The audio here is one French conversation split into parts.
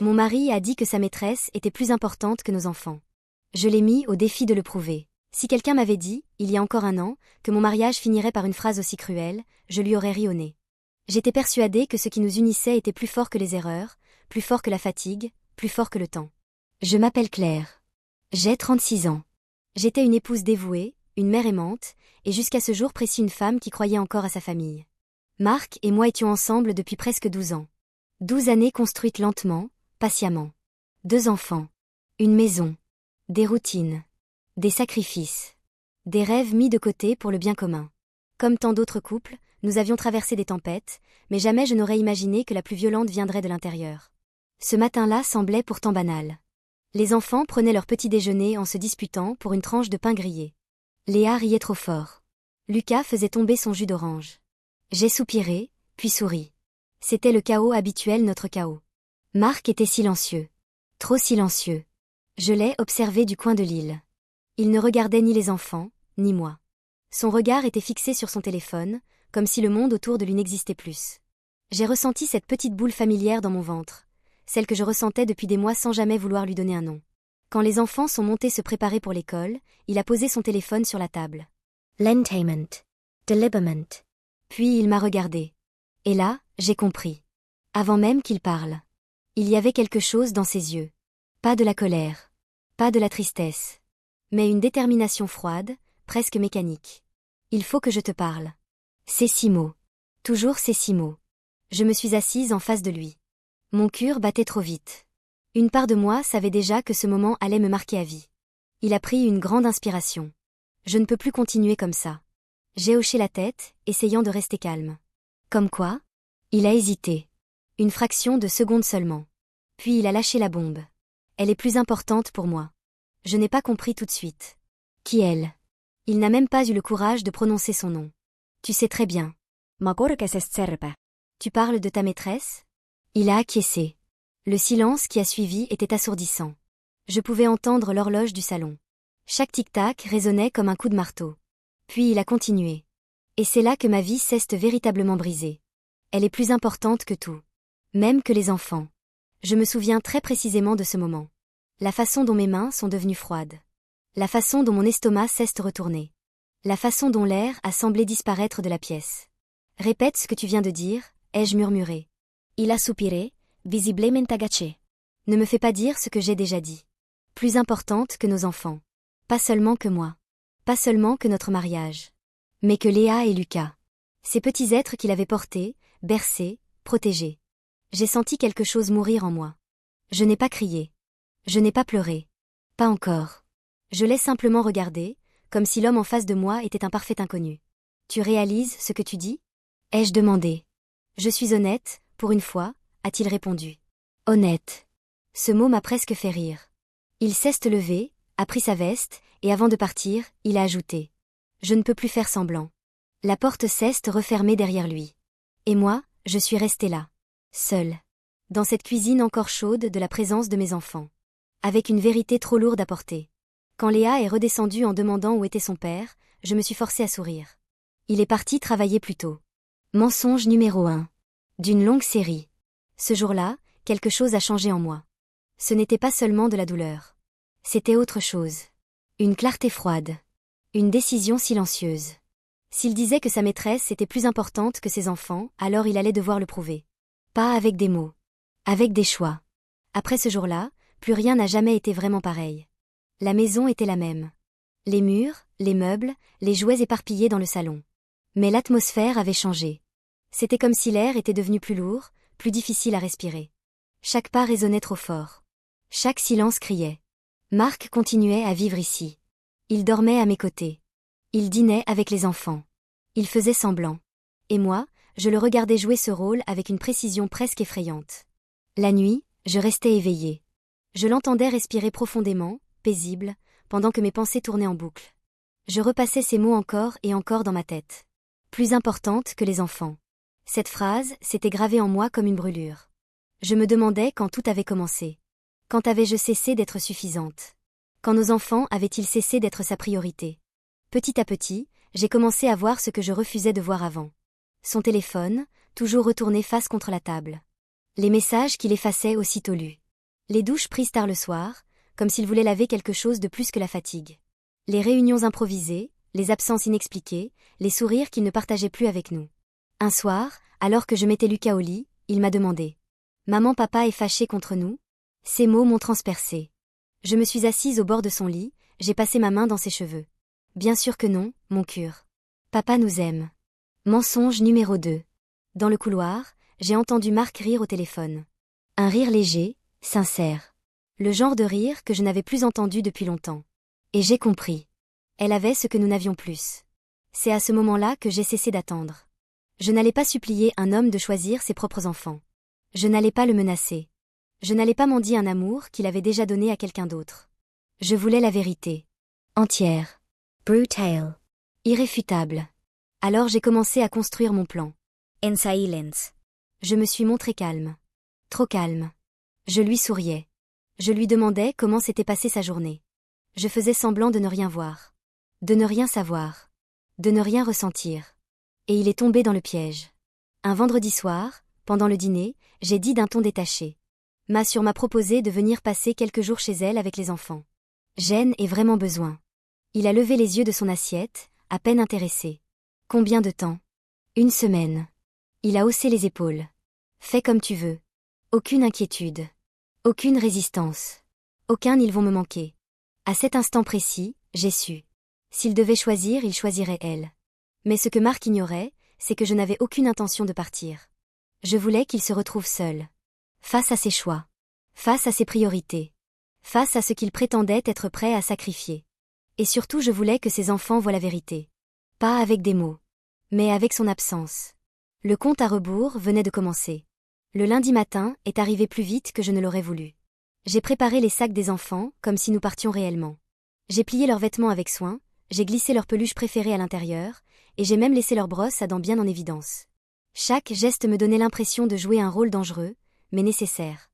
Mon mari a dit que sa maîtresse était plus importante que nos enfants. Je l'ai mis au défi de le prouver. Si quelqu'un m'avait dit, il y a encore un an, que mon mariage finirait par une phrase aussi cruelle, je lui aurais ri au nez. J'étais persuadée que ce qui nous unissait était plus fort que les erreurs, plus fort que la fatigue, plus fort que le temps. Je m'appelle Claire. J'ai 36 ans. J'étais une épouse dévouée, une mère aimante, et jusqu'à ce jour précis une femme qui croyait encore à sa famille. Marc et moi étions ensemble depuis presque 12 ans. 12 années construites lentement, patiemment. 2 enfants. Une maison. Des routines. Des sacrifices. Des rêves mis de côté pour le bien commun. Comme tant d'autres couples, nous avions traversé des tempêtes, mais jamais je n'aurais imaginé que la plus violente viendrait de l'intérieur. Ce matin-là semblait pourtant banal. Les enfants prenaient leur petit déjeuner en se disputant pour une tranche de pain grillé. Léa riait trop fort. Lucas faisait tomber son jus d'orange. J'ai soupiré, puis souri. C'était le chaos habituel, notre chaos. Marc était silencieux. Trop silencieux. Je l'ai observé du coin de l'île. Il ne regardait ni les enfants, ni moi. Son regard était fixé sur son téléphone, comme si le monde autour de lui n'existait plus. J'ai ressenti cette petite boule familière dans mon ventre, celle que je ressentais depuis des mois sans jamais vouloir lui donner un nom. Quand les enfants sont montés se préparer pour l'école, il a posé son téléphone sur la table. L'entertainment. Deliberament. Puis il m'a regardé. Et là, j'ai compris. Avant même qu'il parle. Il y avait quelque chose dans ses yeux. Pas de la colère. Pas de la tristesse. Mais une détermination froide, presque mécanique. Il faut que je te parle. Ces 6 mots. Toujours ces 6 mots. Je me suis assise en face de lui. Mon cœur battait trop vite. Une part de moi savait déjà que ce moment allait me marquer à vie. Il a pris une grande inspiration. Je ne peux plus continuer comme ça. J'ai hoché la tête, essayant de rester calme. Comme quoi? Il a hésité. Une fraction de seconde seulement. Puis il a lâché la bombe. Elle est plus importante pour moi. Je n'ai pas compris tout de suite. Qui elle? Il n'a même pas eu le courage de prononcer son nom. Tu sais très bien. Tu parles de ta maîtresse? Il a acquiescé. Le silence qui a suivi était assourdissant. Je pouvais entendre l'horloge du salon. Chaque tic-tac résonnait comme un coup de marteau. Puis il a continué. Et c'est là que ma vie s'est véritablement brisée. Elle est plus importante que tout. Même que les enfants. Je me souviens très précisément de ce moment. La façon dont mes mains sont devenues froides. La façon dont mon estomac s'est retourné. La façon dont l'air a semblé disparaître de la pièce. Répète ce que tu viens de dire, ai-je murmuré. Il a soupiré, visiblement agacé. Ne me fais pas dire ce que j'ai déjà dit. Plus importante que nos enfants. Pas seulement que moi. Pas seulement que notre mariage. Mais que Léa et Lucas. Ces petits êtres qu'il avait portés, bercés, protégés. J'ai senti quelque chose mourir en moi. Je n'ai pas crié. Je n'ai pas pleuré. Pas encore. Je l'ai simplement regardé, comme si l'homme en face de moi était un parfait inconnu. Tu réalises ce que tu dis? Ai-je demandé. Je suis honnête, pour une fois, a-t-il répondu. Honnête. Ce mot m'a presque fait rire. Il s'est levé, a pris sa veste, et avant de partir, il a ajouté. Je ne peux plus faire semblant. La porte s'est refermée derrière lui. Et moi, je suis restée là. Seule. Dans cette cuisine encore chaude de la présence de mes enfants. Avec une vérité trop lourde à porter. Quand Léa est redescendue en demandant où était son père, je me suis forcée à sourire. Il est parti travailler plus tôt. Mensonge numéro 1. D'une longue série. Ce jour-là, quelque chose a changé en moi. Ce n'était pas seulement de la douleur. C'était autre chose. Une clarté froide. Une décision silencieuse. S'il disait que sa maîtresse était plus importante que ses enfants, alors il allait devoir le prouver. Pas avec des mots. Avec des choix. Après ce jour-là, plus rien n'a jamais été vraiment pareil. La maison était la même. Les murs, les meubles, les jouets éparpillés dans le salon. Mais l'atmosphère avait changé. C'était comme si l'air était devenu plus lourd, plus difficile à respirer. Chaque pas résonnait trop fort. Chaque silence criait. Marc continuait à vivre ici. Il dormait à mes côtés. Il dînait avec les enfants. Il faisait semblant. Et moi, je le regardais jouer ce rôle avec une précision presque effrayante. La nuit, je restais éveillée. Je l'entendais respirer profondément, paisible, pendant que mes pensées tournaient en boucle. Je repassais ces mots encore et encore dans ma tête. Plus importante que les enfants. Cette phrase s'était gravée en moi comme une brûlure. Je me demandais quand tout avait commencé. Quand avais-je cessé d'être suffisante? Quand nos enfants avaient-ils cessé d'être sa priorité? Petit à petit, j'ai commencé à voir ce que je refusais de voir avant. Son téléphone, toujours retourné face contre la table. Les messages qu'il effaçait aussitôt lus. Les douches prises tard le soir, comme s'il voulait laver quelque chose de plus que la fatigue. Les réunions improvisées, les absences inexpliquées, les sourires qu'il ne partageait plus avec nous. Un soir, alors que je mettais Lucas au lit, il m'a demandé. « Maman, papa est fâché contre nous ?» Ces mots m'ont transpercée. Je me suis assise au bord de son lit, j'ai passé ma main dans ses cheveux. Bien sûr que non, mon cure. Papa nous aime. Mensonge numéro 2. Dans le couloir, j'ai entendu Marc rire au téléphone. Un rire léger, sincère. Le genre de rire que je n'avais plus entendu depuis longtemps. Et j'ai compris. Elle avait ce que nous n'avions plus. C'est à ce moment-là que j'ai cessé d'attendre. Je n'allais pas supplier un homme de choisir ses propres enfants. Je n'allais pas le menacer. Je n'allais pas mendier un amour qu'il avait déjà donné à quelqu'un d'autre. Je voulais la vérité. Entière. Brutale. Irréfutable. Alors j'ai commencé à construire mon plan. En silence. Je me suis montrée calme. Trop calme. Je lui souriais. Je lui demandais comment s'était passée sa journée. Je faisais semblant de ne rien voir. De ne rien savoir. De ne rien ressentir. Et il est tombé dans le piège. Un vendredi soir, pendant le dîner, j'ai dit d'un ton détaché. Massure m'a proposé de venir passer quelques jours chez elle avec les enfants. J'en ai vraiment besoin. Il a levé les yeux de son assiette, à peine intéressé. Combien de temps? 1 semaine. Il a haussé les épaules. Fais comme tu veux. Aucune inquiétude. Aucune résistance. Aucun ils vont me manquer. À cet instant précis, j'ai su. S'il devait choisir, il choisirait elle. Mais ce que Marc ignorait, c'est que je n'avais aucune intention de partir. Je voulais qu'il se retrouve seul. Face à ses choix. Face à ses priorités. Face à ce qu'il prétendait être prêt à sacrifier. Et surtout je voulais que ses enfants voient la vérité. Pas avec des mots. Mais avec son absence. Le compte à rebours venait de commencer. Le lundi matin est arrivé plus vite que je ne l'aurais voulu. J'ai préparé les sacs des enfants, comme si nous partions réellement. J'ai plié leurs vêtements avec soin, j'ai glissé leurs peluches préférées à l'intérieur, et j'ai même laissé leurs brosses à dents bien en évidence. Chaque geste me donnait l'impression de jouer un rôle dangereux, mais nécessaire.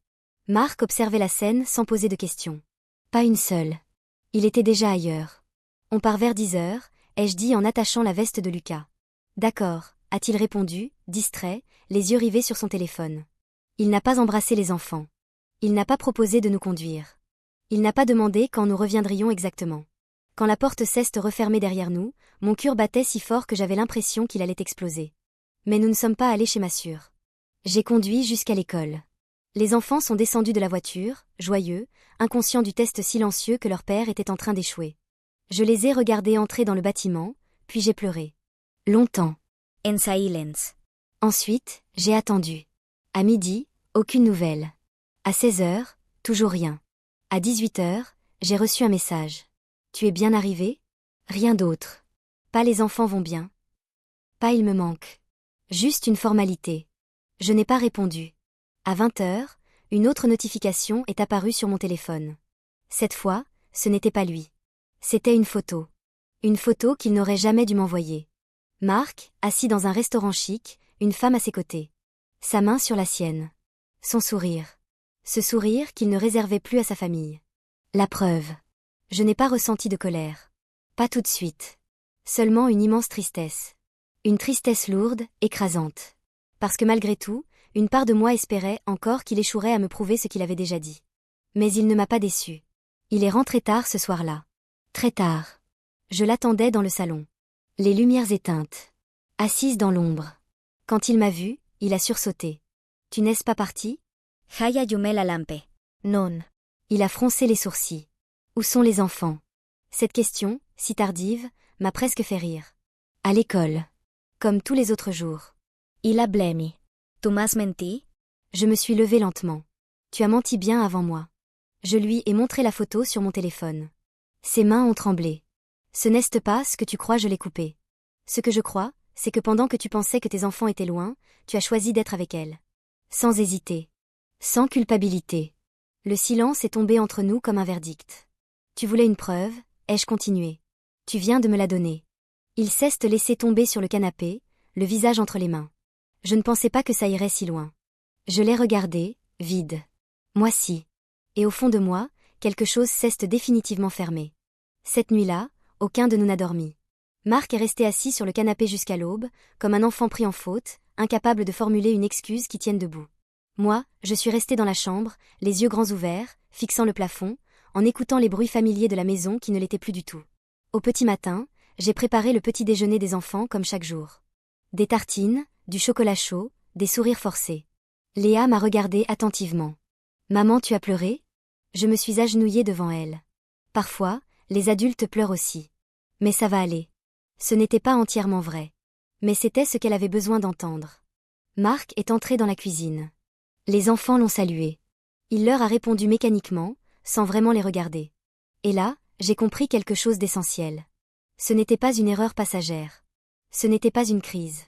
Marc observait la scène sans poser de questions. Pas une seule. Il était déjà ailleurs. On part vers 10 heures, ai-je dit en attachant la veste de Lucas. D'accord, a-t-il répondu, distrait, les yeux rivés sur son téléphone. Il n'a pas embrassé les enfants. Il n'a pas proposé de nous conduire. Il n'a pas demandé quand nous reviendrions exactement. Quand la porte s'est refermée derrière nous, mon cœur battait si fort que j'avais l'impression qu'il allait exploser. Mais nous ne sommes pas allés chez Massure. J'ai conduit jusqu'à l'école. Les enfants sont descendus de la voiture, joyeux, inconscients du test silencieux que leur père était en train d'échouer. Je les ai regardés entrer dans le bâtiment, puis j'ai pleuré. Longtemps. En silence. Ensuite, j'ai attendu. À midi, aucune nouvelle. À 16 heures, toujours rien. À 18 heures, j'ai reçu un message. Tu es bien arrivé? Rien d'autre. Pas les enfants vont bien. Pas il me manque. Juste une formalité. Je n'ai pas répondu. À 20 heures, une autre notification est apparue sur mon téléphone. Cette fois, ce n'était pas lui. C'était une photo. Une photo qu'il n'aurait jamais dû m'envoyer. Marc, assis dans un restaurant chic, une femme à ses côtés. Sa main sur la sienne. Son sourire. Ce sourire qu'il ne réservait plus à sa famille. La preuve. Je n'ai pas ressenti de colère. Pas tout de suite. Seulement une immense tristesse. Une tristesse lourde, écrasante. Parce que malgré tout, une part de moi espérait encore qu'il échouerait à me prouver ce qu'il avait déjà dit. Mais il ne m'a pas déçu. Il est rentré tard ce soir-là. Très tard. Je l'attendais dans le salon. Les lumières éteintes. Assise dans l'ombre. Quand il m'a vue, il a sursauté. « Tu n'es pas parti ?» Haya allumé la lampe. Non. Il a froncé les sourcils. Où sont les enfants? Cette question, si tardive, m'a presque fait rire. À l'école. Comme tous les autres jours. Il a blâmé. Tu m'as menti? Je me suis levée lentement. Tu as menti bien avant moi. Je lui ai montré la photo sur mon téléphone. Ses mains ont tremblé. Ce n'est pas ce que tu crois, je l'ai coupé. Ce que je crois, c'est que pendant que tu pensais que tes enfants étaient loin, tu as choisi d'être avec elle. Sans hésiter. Sans culpabilité. Le silence est tombé entre nous comme un verdict. Tu voulais une preuve, ai-je continué. Tu viens de me la donner. Il s'est laissé tomber sur le canapé, le visage entre les mains. Je ne pensais pas que ça irait si loin. Je l'ai regardé, vide. Moi si. Et au fond de moi, quelque chose s'est définitivement fermé. Cette nuit-là, aucun de nous n'a dormi. Marc est resté assis sur le canapé jusqu'à l'aube, comme un enfant pris en faute, incapable de formuler une excuse qui tienne debout. Moi, je suis restée dans la chambre, les yeux grands ouverts, fixant le plafond, en écoutant les bruits familiers de la maison qui ne l'étaient plus du tout. Au petit matin, j'ai préparé le petit déjeuner des enfants comme chaque jour. Des tartines, du chocolat chaud, des sourires forcés. Léa m'a regardée attentivement. « Maman, tu as pleuré ?» Je me suis agenouillée devant elle. Parfois, les adultes pleurent aussi. Mais ça va aller. Ce n'était pas entièrement vrai. Mais c'était ce qu'elle avait besoin d'entendre. Marc est entré dans la cuisine. Les enfants l'ont salué. Il leur a répondu mécaniquement, sans vraiment les regarder. Et là, j'ai compris quelque chose d'essentiel. Ce n'était pas une erreur passagère. Ce n'était pas une crise.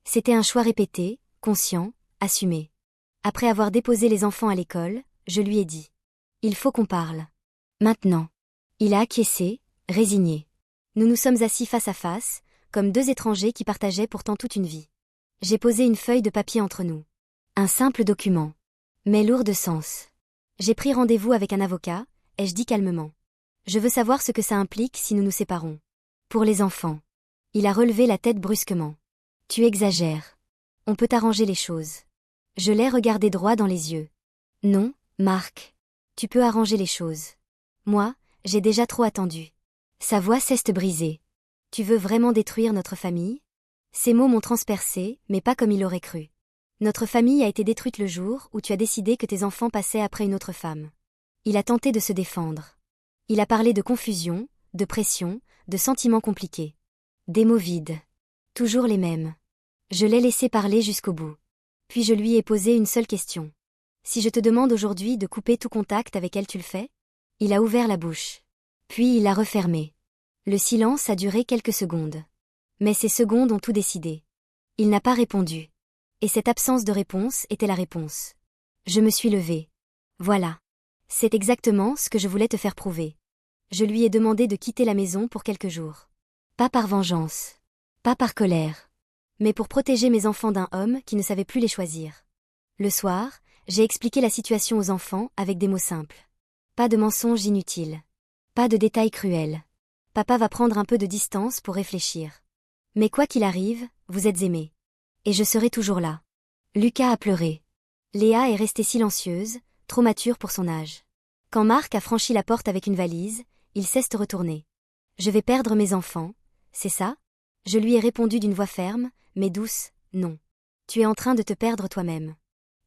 C'était un choix répété, conscient, assumé. Après avoir déposé les enfants à l'école, je lui ai dit. Il faut qu'on parle. Maintenant. Il a acquiescé, résigné. Nous nous sommes assis face à face, comme deux étrangers qui partageaient pourtant toute une vie. J'ai posé une feuille de papier entre nous. Un simple document. Mais lourd de sens. J'ai pris rendez-vous avec un avocat, ai-je dit calmement. Je veux savoir ce que ça implique si nous nous séparons. Pour les enfants. Il a relevé la tête brusquement. Tu exagères. On peut arranger les choses. Je l'ai regardé droit dans les yeux. Non, Marc. Tu peux arranger les choses. Moi, j'ai déjà trop attendu. Sa voix s'est brisée. Tu veux vraiment détruire notre famille ? Ces mots m'ont transpercé, mais pas comme il aurait cru. Notre famille a été détruite le jour où tu as décidé que tes enfants passaient après une autre femme. Il a tenté de se défendre. Il a parlé de confusion, de pression, de sentiments compliqués. Des mots vides. Toujours les mêmes. Je l'ai laissé parler jusqu'au bout. Puis je lui ai posé une seule question. Si je te demande aujourd'hui de couper tout contact avec elle, tu le fais ? Il a ouvert la bouche. Puis il l'a refermée. Le silence a duré quelques secondes. Mais ces secondes ont tout décidé. Il n'a pas répondu. Et cette absence de réponse était la réponse. Je me suis levée. Voilà. C'est exactement ce que je voulais te faire prouver. Je lui ai demandé de quitter la maison pour quelques jours. Pas par vengeance. Pas par colère. Mais pour protéger mes enfants d'un homme qui ne savait plus les choisir. Le soir, j'ai expliqué la situation aux enfants avec des mots simples. Pas de mensonges inutiles. Pas de détails cruels. Papa va prendre un peu de distance pour réfléchir. Mais quoi qu'il arrive, vous êtes aimés. Et je serai toujours là. Lucas a pleuré. Léa est restée silencieuse, trop mature pour son âge. Quand Marc a franchi la porte avec une valise, il s'est retourné. Je vais perdre mes enfants, c'est ça ? Je lui ai répondu d'une voix ferme, mais douce, non. Tu es en train de te perdre toi-même.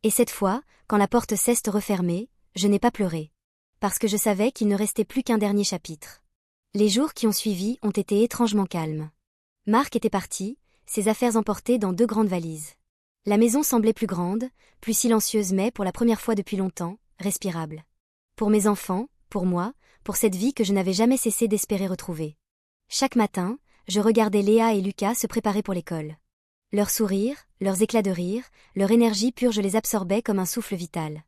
Et cette fois, quand la porte s'est refermée, je n'ai pas pleuré. Parce que je savais qu'il ne restait plus qu'un dernier chapitre. Les jours qui ont suivi ont été étrangement calmes. Marc était parti, ses affaires emportées dans 2 grandes valises. La maison semblait plus grande, plus silencieuse mais, pour la première fois depuis longtemps, respirable. Pour mes enfants, pour moi, pour cette vie que je n'avais jamais cessé d'espérer retrouver. Chaque matin, je regardais Léa et Lucas se préparer pour l'école. Leurs sourires, leurs éclats de rire, leur énergie pure, je les absorbais comme un souffle vital.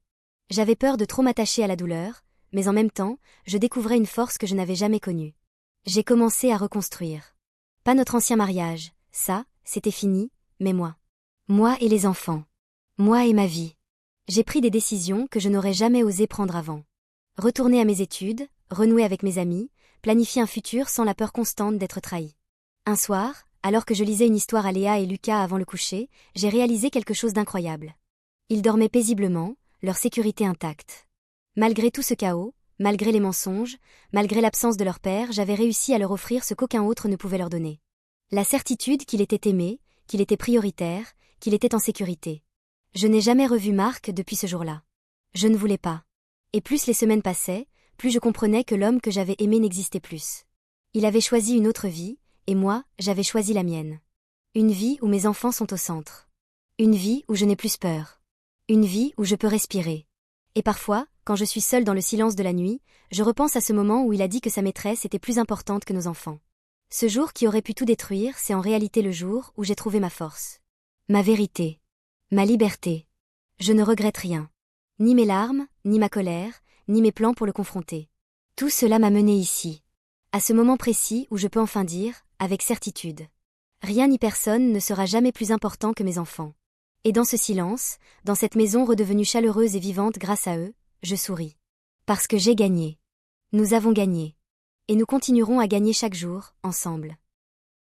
J'avais peur de trop m'attacher à la douleur, mais en même temps, je découvrais une force que je n'avais jamais connue. J'ai commencé à reconstruire. Pas notre ancien mariage, ça, c'était fini, mais moi. Moi et les enfants. Moi et ma vie. J'ai pris des décisions que je n'aurais jamais osé prendre avant. Retourner à mes études, renouer avec mes amis, planifier un futur sans la peur constante d'être trahi. Un soir, alors que je lisais une histoire à Léa et Lucas avant le coucher, j'ai réalisé quelque chose d'incroyable. Ils dormaient paisiblement, leur sécurité intacte. Malgré tout ce chaos, malgré les mensonges, malgré l'absence de leur père, j'avais réussi à leur offrir ce qu'aucun autre ne pouvait leur donner. La certitude qu'il était aimé, qu'il était prioritaire, qu'il était en sécurité. Je n'ai jamais revu Marc depuis ce jour-là. Je ne voulais pas. Et plus les semaines passaient, plus je comprenais que l'homme que j'avais aimé n'existait plus. Il avait choisi une autre vie, et moi, j'avais choisi la mienne. Une vie où mes enfants sont au centre. Une vie où je n'ai plus peur. Une vie où je peux respirer. Et parfois, quand je suis seule dans le silence de la nuit, je repense à ce moment où il a dit que sa maîtresse était plus importante que nos enfants. Ce jour qui aurait pu tout détruire, c'est en réalité le jour où j'ai trouvé ma force. Ma vérité. Ma liberté. Je ne regrette rien. Ni mes larmes, ni ma colère, ni mes plans pour le confronter. Tout cela m'a mené ici. À ce moment précis où je peux enfin dire, avec certitude. Rien ni personne ne sera jamais plus important que mes enfants. Et dans ce silence, dans cette maison redevenue chaleureuse et vivante grâce à eux, je souris. Parce que j'ai gagné. Nous avons gagné. Et nous continuerons à gagner chaque jour, ensemble.